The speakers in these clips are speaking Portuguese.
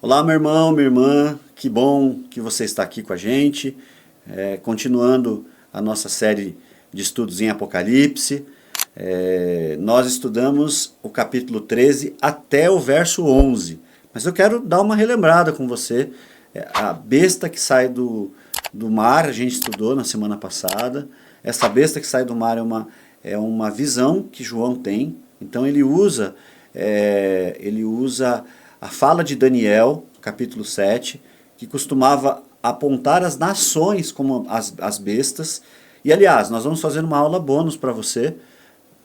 Olá, meu irmão, minha irmã, que bom que você está aqui com a gente, continuando a nossa série de estudos em Apocalipse. Nós estudamos o capítulo 13 até o verso 11, mas eu quero dar uma relembrada com você. A besta que sai do mar, a gente estudou na semana passada. Essa besta que sai do mar é uma visão que João tem, então ele usa a fala de Daniel, capítulo 7, que costumava apontar as nações como as bestas. E aliás, nós vamos fazer uma aula bônus para você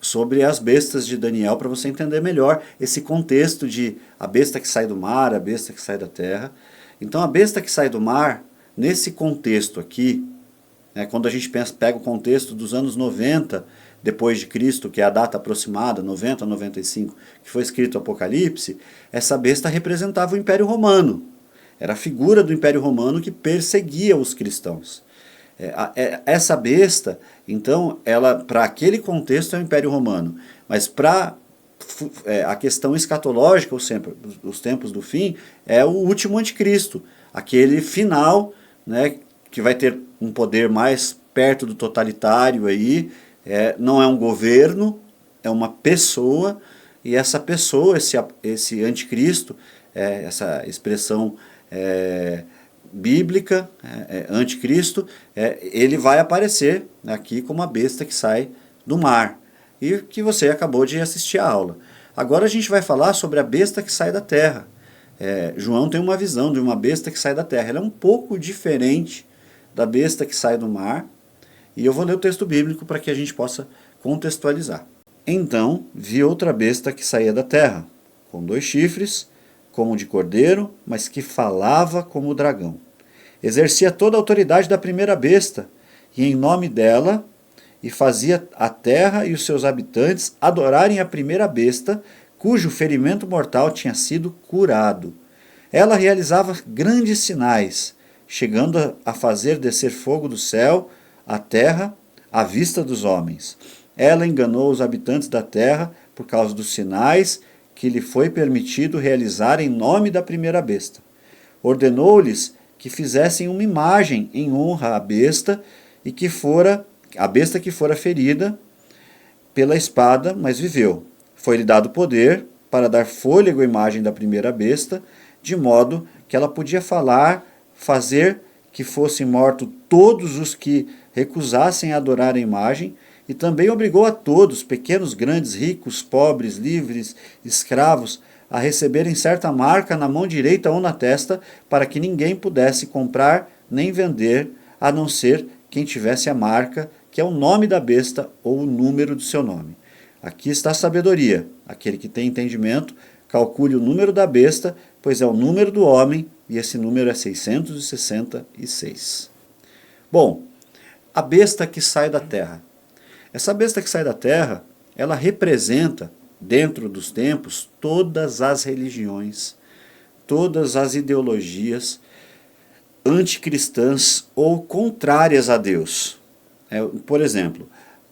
sobre as bestas de Daniel, para você entender melhor esse contexto de a besta que sai do mar, a besta que sai da terra. Então a besta que sai do mar, nesse contexto aqui, quando a gente pega o contexto dos anos 90 depois de Cristo, que é a data aproximada, 90 a 95, que foi escrito o Apocalipse, essa besta representava o Império Romano. Era a figura do Império Romano que perseguia os cristãos. Essa besta, então, ela para aquele contexto é o Império Romano, mas para a questão escatológica, os tempos do fim, é o último anticristo, aquele final, que vai ter um poder mais perto do totalitário aí. Não é um governo, é uma pessoa, e essa pessoa, esse anticristo, essa expressão bíblica, anticristo, ele vai aparecer aqui como a besta que sai do mar, e que você acabou de assistir a aula. Agora a gente vai falar sobre a besta que sai da terra. João tem uma visão de uma besta que sai da terra. Ela é um pouco diferente da besta que sai do mar, e eu vou ler o texto bíblico para que a gente possa contextualizar. Então vi outra besta que saía da terra, com 2 chifres, como de cordeiro, mas que falava como o dragão. Exercia toda a autoridade da primeira besta, e em nome dela, e fazia a terra e os seus habitantes adorarem a primeira besta, cujo ferimento mortal tinha sido curado. Ela realizava grandes sinais, chegando a fazer descer fogo do céu à terra à vista dos homens. Ela enganou os habitantes da terra por causa dos sinais que lhe foi permitido realizar em nome da primeira besta. Ordenou-lhes que fizessem uma imagem em honra à besta a besta que fora ferida pela espada, mas viveu. Foi-lhe dado poder para dar fôlego à imagem da primeira besta, de modo que ela podia fazer que fossem mortos todos os que recusassem adorar a imagem, e também obrigou a todos, pequenos, grandes, ricos, pobres, livres, escravos, a receberem certa marca na mão direita ou na testa, para que ninguém pudesse comprar nem vender, a não ser quem tivesse a marca, que é o nome da besta ou o número do seu nome. Aqui está a sabedoria. Aquele que tem entendimento, calcule o número da besta, pois é o número do homem, e esse número é 666. Bom, a besta que sai da terra. Essa besta que sai da terra, ela representa, dentro dos tempos, todas as religiões, todas as ideologias anticristãs ou contrárias a Deus. Por exemplo,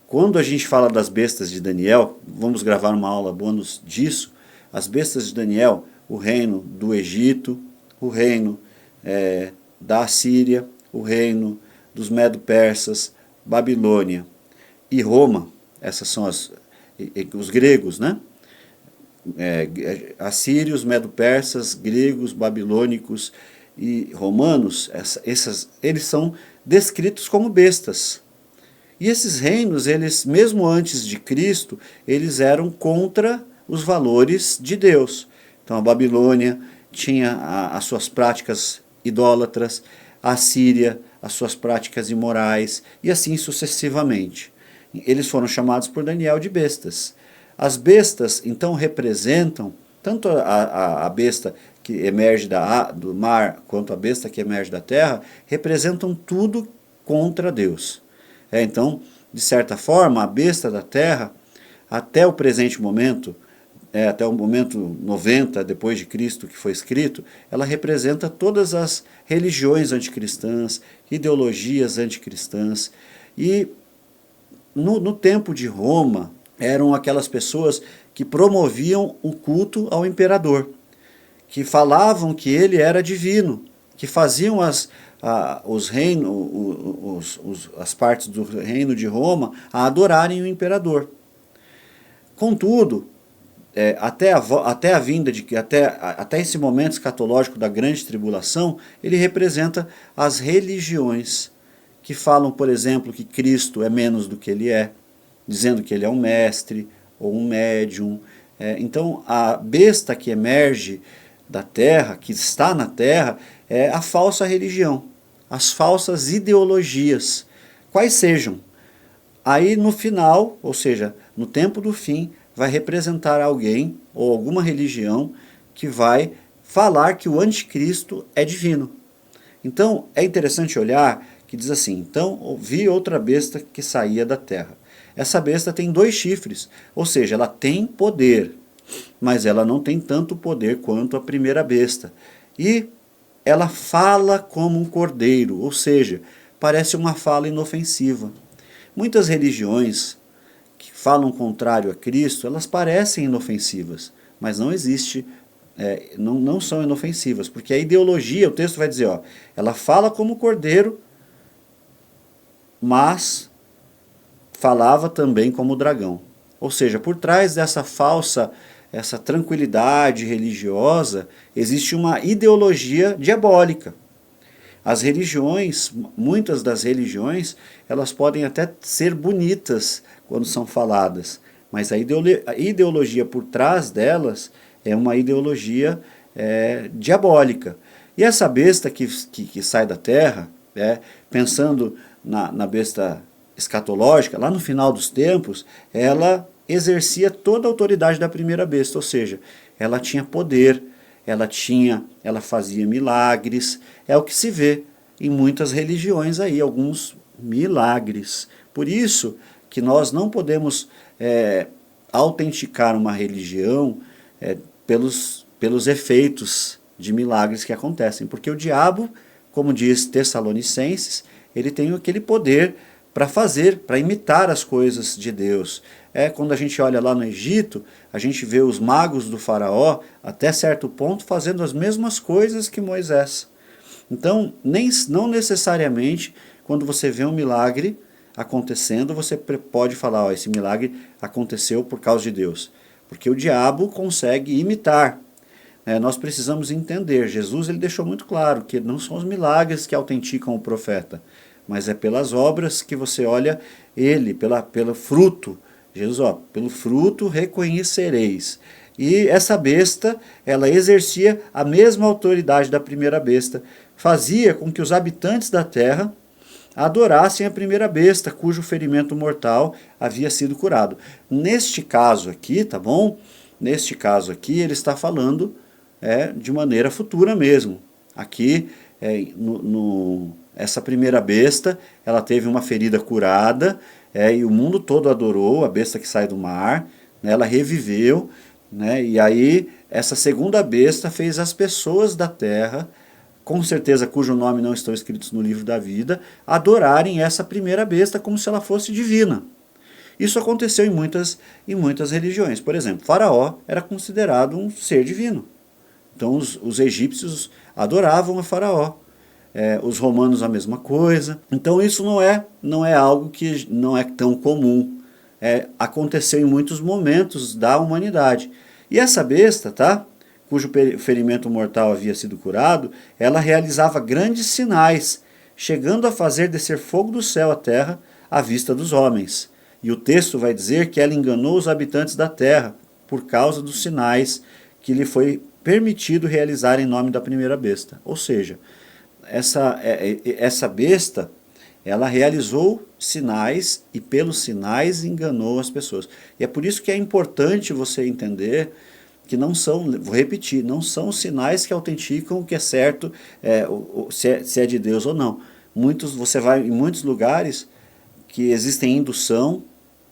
quando a gente fala das bestas de Daniel, vamos gravar uma aula bônus disso, as bestas de Daniel, o reino do Egito, o reino da Assíria, o reino dos Medo-Persas, Babilônia e Roma, essas são os gregos, assírios, Medo-Persas, gregos, babilônicos e romanos, eles são descritos como bestas. E esses reinos, eles, mesmo antes de Cristo, eles eram contra os valores de Deus. Então a Babilônia tinha as suas práticas idólatras, a Assíria as suas práticas imorais, e assim sucessivamente. Eles foram chamados por Daniel de bestas. As bestas, então, representam tanto a besta que emerge do mar, quanto a besta que emerge da terra, representam tudo contra Deus. Então, de certa forma, a besta da terra, até o presente momento, até o momento 90 depois de Cristo que foi escrito, ela representa todas as religiões anticristãs, ideologias anticristãs. E no tempo de Roma, eram aquelas pessoas que promoviam o culto ao imperador, que falavam que ele era divino, que faziam as partes do reino de Roma a adorarem o imperador. Contudo, até a vinda até esse momento escatológico da grande tribulação, ele representa as religiões que falam, por exemplo, que Cristo é menos do que ele é, dizendo que ele é um mestre ou um médium. Então a besta que emerge da terra, que está na terra, é a falsa religião, as falsas ideologias, quais sejam. Aí no final, ou seja, no tempo do fim, vai representar alguém ou alguma religião que vai falar que o anticristo é divino. Então é interessante olhar que diz assim: então vi outra besta que saía da terra. Essa besta tem 2 chifres, ou seja, ela tem poder, mas ela não tem tanto poder quanto a primeira besta. E ela fala como um cordeiro, ou seja, parece uma fala inofensiva. Muitas religiões que falam contrário a Cristo, elas parecem inofensivas, mas não existe, não são inofensivas, porque a ideologia, o texto vai dizer, ela fala como cordeiro, mas falava também como dragão. Ou seja, por trás dessa falsa, essa tranquilidade religiosa, existe uma ideologia diabólica. As religiões, muitas das religiões, elas podem até ser bonitas quando são faladas, mas a ideologia por trás delas é uma ideologia diabólica. E essa besta que sai da terra, pensando na besta escatológica, lá no final dos tempos, ela exercia toda a autoridade da primeira besta, ou seja, ela tinha poder, ela fazia milagres, é o que se vê em muitas religiões aí, alguns milagres. Por isso que nós não podemos autenticar uma religião pelos efeitos de milagres que acontecem, porque o diabo, como diz Tessalonicenses, ele tem aquele poder para imitar as coisas de Deus. Quando a gente olha lá no Egito, a gente vê os magos do faraó, até certo ponto, fazendo as mesmas coisas que Moisés. Então, não necessariamente, quando você vê um milagre acontecendo, você pode falar, esse milagre aconteceu por causa de Deus. Porque o diabo consegue imitar. Nós precisamos entender, Jesus ele deixou muito claro que não são os milagres que autenticam o profeta, mas é pelas obras que você olha ele, pelo fruto. Jesus, pelo fruto reconhecereis. E essa besta, ela exercia a mesma autoridade da primeira besta, fazia com que os habitantes da terra adorassem a primeira besta, cujo ferimento mortal havia sido curado. Neste caso aqui, tá bom? Neste caso aqui, ele está falando de maneira futura mesmo. Aqui, essa primeira besta, ela teve uma ferida curada, e o mundo todo adorou a besta que sai do mar, ela reviveu, e aí essa segunda besta fez as pessoas da terra, com certeza cujo nome não estão escritos no livro da vida, adorarem essa primeira besta como se ela fosse divina. Isso aconteceu em muitas religiões. Por exemplo, Faraó era considerado um ser divino. Então os egípcios adoravam a Faraó. Os romanos a mesma coisa. Então isso não é algo que não é tão comum. Aconteceu em muitos momentos da humanidade. E essa besta, cujo ferimento mortal havia sido curado, ela realizava grandes sinais, chegando a fazer descer fogo do céu à terra à vista dos homens. E o texto vai dizer que ela enganou os habitantes da terra por causa dos sinais que lhe foi permitido realizar em nome da primeira besta. Ou seja, essa besta, ela realizou sinais e pelos sinais enganou as pessoas. E é por isso que é importante você entender que não são, vou repetir, não são os sinais que autenticam o que é certo, se é de Deus ou não. Você vai em muitos lugares que existem indução,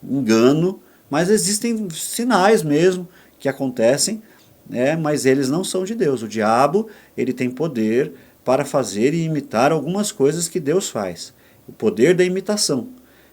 engano, mas existem sinais mesmo que acontecem, mas eles não são de Deus. O diabo, ele tem poder para fazer e imitar algumas coisas que Deus faz. O poder da imitação.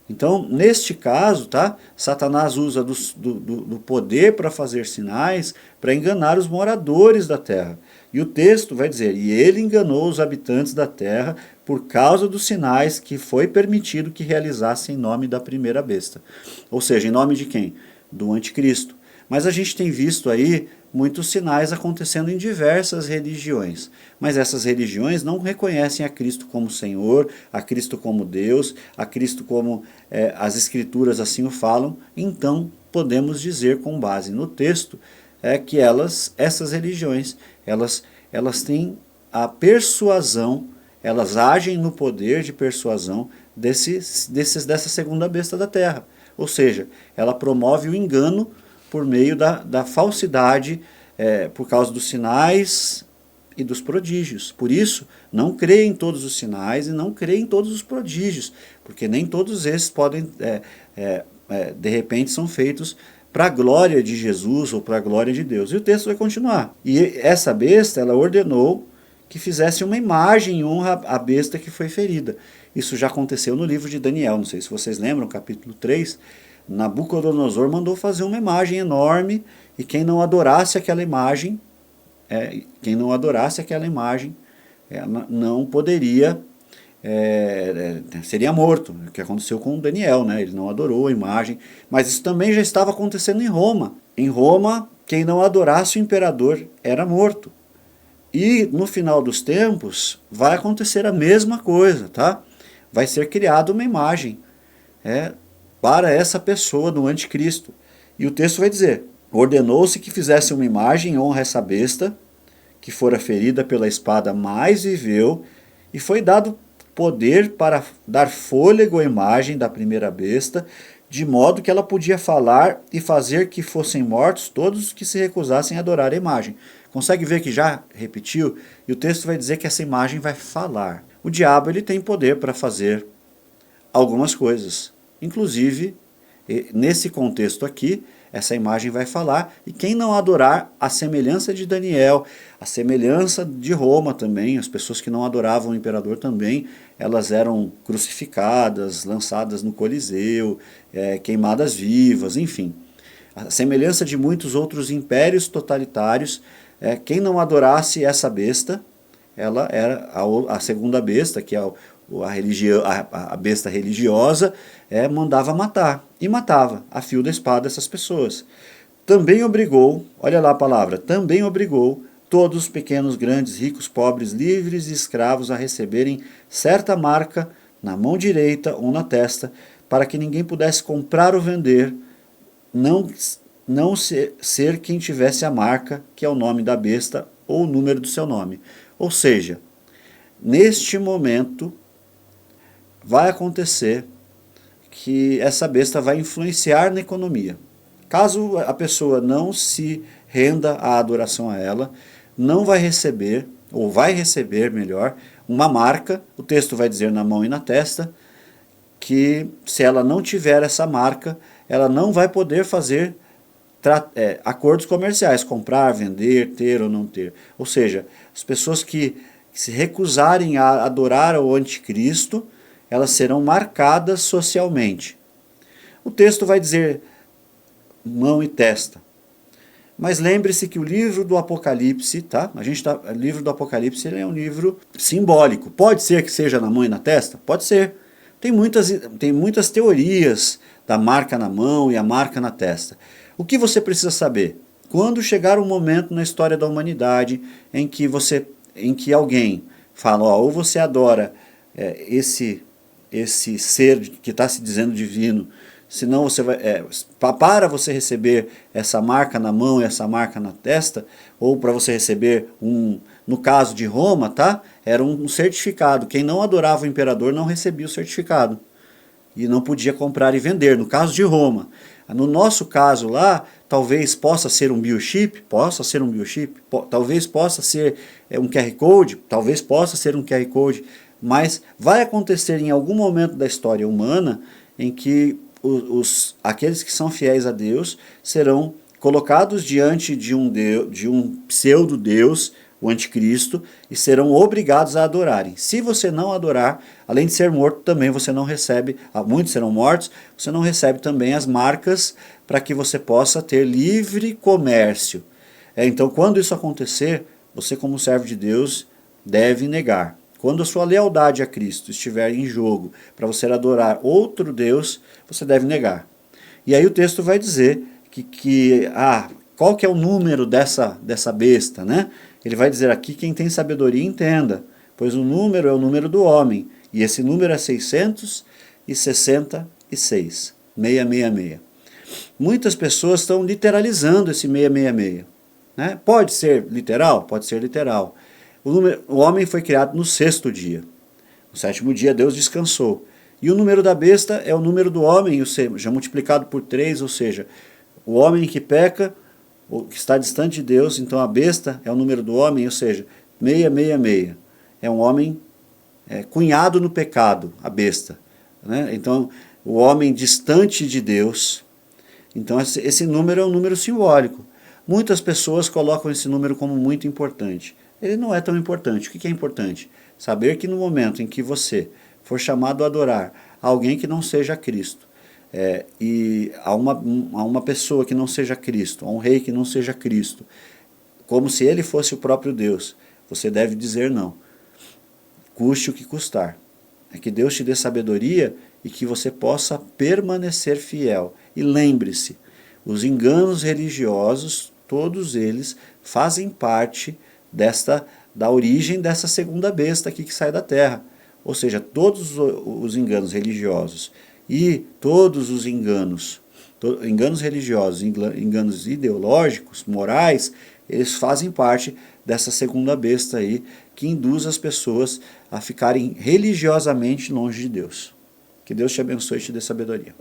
Então, neste caso, Satanás usa do poder para fazer sinais para enganar os moradores da terra, E o texto vai dizer, e ele enganou os habitantes da terra por causa dos sinais que foi permitido que realizassem em nome da primeira besta. Ou seja, em nome de quem? Do anticristo. Mas a gente tem visto aí muitos sinais acontecendo em diversas religiões. Mas essas religiões não reconhecem a Cristo como Senhor, a Cristo como Deus, a Cristo como as Escrituras assim o falam. Então podemos dizer com base no texto que essas religiões, elas têm a persuasão, elas agem no poder de persuasão dessa segunda besta da terra. Ou seja, ela promove o engano por meio da falsidade, por causa dos sinais e dos prodígios. Por isso, não creia em todos os sinais e não creia em todos os prodígios, porque nem todos esses podem, de repente, são feitos para a glória de Jesus ou para a glória de Deus. E o texto vai continuar. E essa besta, ela ordenou que fizesse uma imagem em honra à besta que foi ferida. Isso já aconteceu no livro de Daniel, não sei se vocês lembram, capítulo 3, Nabucodonosor mandou fazer uma imagem enorme e quem não adorasse aquela imagem, não poderia, seria morto, o que aconteceu com Daniel, né? Ele não adorou a imagem, mas isso também já estava acontecendo em Roma. Em Roma, quem não adorasse o imperador era morto. E no final dos tempos vai acontecer a mesma coisa, tá? Vai ser criada uma imagem para essa pessoa do anticristo. E o texto vai dizer, ordenou-se que fizesse uma imagem em honra a essa besta, que fora ferida pela espada, mas viveu, e foi dado poder para dar fôlego à imagem da primeira besta, de modo que ela podia falar e fazer que fossem mortos todos os que se recusassem a adorar a imagem. Consegue ver que já repetiu? E o texto vai dizer que essa imagem vai falar. O diabo ele tem poder para fazer algumas coisas. Inclusive, nesse contexto aqui, essa imagem vai falar, e quem não adorar a semelhança de Daniel, a semelhança de Roma também, as pessoas que não adoravam o imperador também, elas eram crucificadas, lançadas no Coliseu, queimadas vivas, enfim. A semelhança de muitos outros impérios totalitários, quem não adorasse essa besta, ela era a segunda besta, que é a besta religiosa, mandava matar, e matava a fio da espada essas pessoas. Também obrigou, olha lá a palavra, também obrigou todos os pequenos, grandes, ricos, pobres, livres e escravos a receberem certa marca na mão direita ou na testa, para que ninguém pudesse comprar ou vender, não ser quem tivesse a marca, que é o nome da besta ou o número do seu nome. Ou seja, neste momento, vai acontecer que essa besta vai influenciar na economia. Caso a pessoa não se renda à adoração a ela, não vai receber, ou vai receber melhor, uma marca, o texto vai dizer na mão e na testa, que se ela não tiver essa marca, ela não vai poder fazer acordos comerciais, comprar, vender, ter ou não ter. Ou seja, as pessoas que se recusarem a adorar o anticristo, elas serão marcadas socialmente. O texto vai dizer mão e testa. Mas lembre-se que o livro do Apocalipse, tá? O livro do Apocalipse ele é um livro simbólico. Pode ser que seja na mão e na testa? Pode ser. Tem muitas teorias da marca na mão e a marca na testa. O que você precisa saber? Quando chegar um momento na história da humanidade em que alguém fala, ou você adora esse ser que está se dizendo divino, senão você vai, para você receber essa marca na mão e essa marca na testa, ou para você receber no caso de Roma, tá? Era um certificado. Quem não adorava o imperador não recebia o certificado e não podia comprar e vender, no caso de Roma. No nosso caso lá, talvez possa ser um biochip, talvez possa ser um QR Code, talvez possa ser um QR Code, mas vai acontecer em algum momento da história humana em que aqueles que são fiéis a Deus serão colocados diante de um pseudo-deus, o anticristo, e serão obrigados a adorarem. Se você não adorar, além de ser morto, também você não recebe, muitos serão mortos, você não recebe também as marcas para que você possa ter livre comércio. Então, quando isso acontecer, você como servo de Deus deve negar. Quando a sua lealdade a Cristo estiver em jogo para você adorar outro Deus, você deve negar. E aí o texto vai dizer qual que é o número dessa besta, né? Ele vai dizer aqui, quem tem sabedoria entenda, pois o número é o número do homem, e esse número é 666, 666. Muitas pessoas estão literalizando esse 666. Né? Pode ser literal? Pode ser literal. O homem foi criado no 6º dia. No 7º dia Deus descansou. E o número da besta é o número do homem, ou seja, multiplicado por 3, ou seja, o homem que peca, que está distante de Deus, então a besta é o número do homem, ou seja, 666. É um homem cunhado no pecado, a besta. Né? Então, o homem distante de Deus. Então, esse número é um número simbólico. Muitas pessoas colocam esse número como muito importante. Ele não é tão importante. O que é importante? Saber que no momento em que você for chamado a adorar alguém que não seja Cristo, e a uma pessoa que não seja Cristo, a um rei que não seja Cristo, como se ele fosse o próprio Deus, você deve dizer não. Custe o que custar. É que Deus te dê sabedoria e que você possa permanecer fiel. E lembre-se, os enganos religiosos, todos eles fazem parte da origem dessa segunda besta aqui que sai da terra. Ou seja, todos os enganos religiosos e todos os enganos religiosos, enganos ideológicos, morais, eles fazem parte dessa segunda besta aí que induz as pessoas a ficarem religiosamente longe de Deus. Que Deus te abençoe e te dê sabedoria.